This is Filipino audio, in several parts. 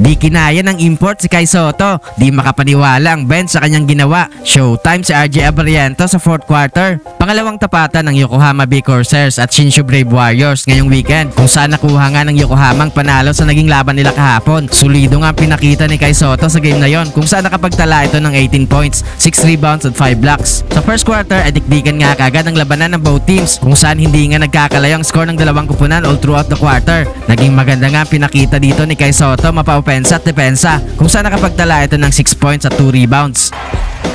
Di kinaya ng import si Kai Sotto. Di makapaniwala ang bench sa kanyang ginawa. Showtime si RJ Abariento sa 4th quarter. Pangalawang tapatan ng Yokohama B Corsairs at Shinshu Brave Warriors ngayong weekend, kung saan nakuha nga ng Yokohama ang panalo sa naging laban nila kahapon. Solido nga ang pinakita ni Kai Sotto sa game na yon, kung saan nakapagtala ito ng 18 points, 6 rebounds at 5 blocks. Sa first quarter ay dikdikan nga kagad ang labanan ng both teams, kung saan hindi nga nagkakalayo ang score ng dalawang kupunan all throughout the quarter. Naging maganda nga ang pinakita dito ni Kai Sotto, mapa-opensa at depensa, kung saan nakapagtala ito ng 6 points at 2 rebounds.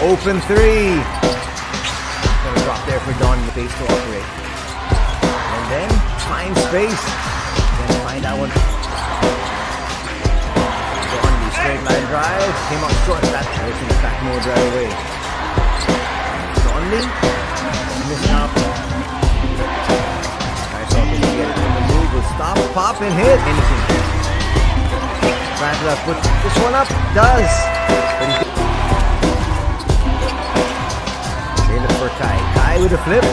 Open 3. Gonna drop there for Don in the base to operate. And then find space. Then find out what. Don, the straight line drive. Came up short. That was in back mode right away. Donley missing out. I saw him get it in the move. Will stop, pop, and hit. Anything. Bradley put this one up. Does. But he for Kai. Kai with a flip. They're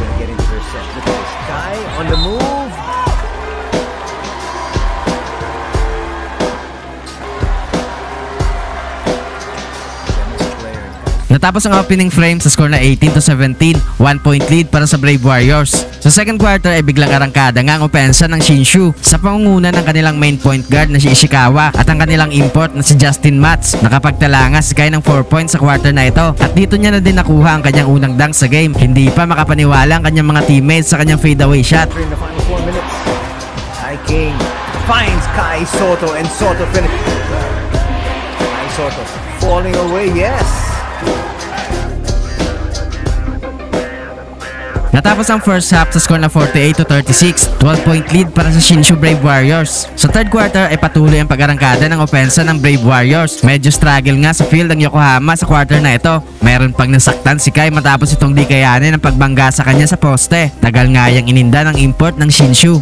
gonna get into their set. Look at this. Kai on the move. Natapos ang opening frame sa score na 18-17, 1-point lead para sa Brave Warriors. Sa second quarter ay biglang arangkada nga ang opensa ng Shinshu sa pangunguna ng kanilang main point guard na si Ishikawa at ang kanilang import na si Justin Matz. Nakapagtala nga si Kai ng 4 points sa quarter na ito at dito niya na din nakuha ang kanyang unang dunk sa game. Hindi pa makapaniwala ang kanyang mga teammates sa kanyang fadeaway shot. In the final 4 minutes, Kai King finds Kai Sotto and Sotto finish. Kai Sotto falling away, yes. Natapos ang first half sa score na 48-36, 12-point lead para sa Shinshu Brave Warriors. Sa third quarter ay patuloy ang pag-arangkada ng opensa ng Brave Warriors. Medyo struggle nga sa field ang Yokohama sa quarter na ito. Meron pang nasaktan si Kai matapos itong di kayanin ang pagbangga sa kanya sa poste. Tagal nga yang ininda ng import ng Shinshu.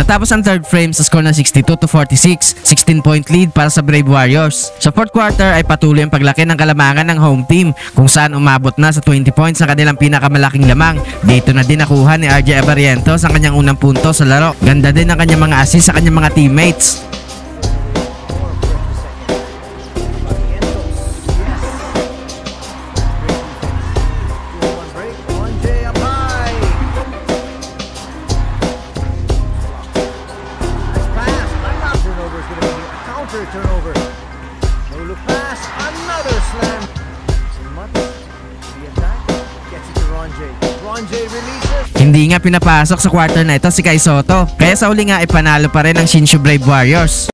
Natapos ang third frame sa score na 62-46, 16-point lead para sa Brave Warriors. Sa fourth quarter ay patuloy ang paglaki ng kalamangan ng home team, kung saan umabot na sa 20 points ang kanilang pinakamalaking lamang. Dito na din nakuha ni RJ Abariento sa kanyang unang punto sa laro. Ganda din ang kanyang mga assist sa kanyang mga teammates. Turnover. No look pass. Another slam. The attack gets it to Ronjay. Ronjay releases. Hindi nga pinapasok sa quarter na ito si Kai Sotto, kaya sa uli nga ipanalo pa rin ang Shinshu Brave Warriors.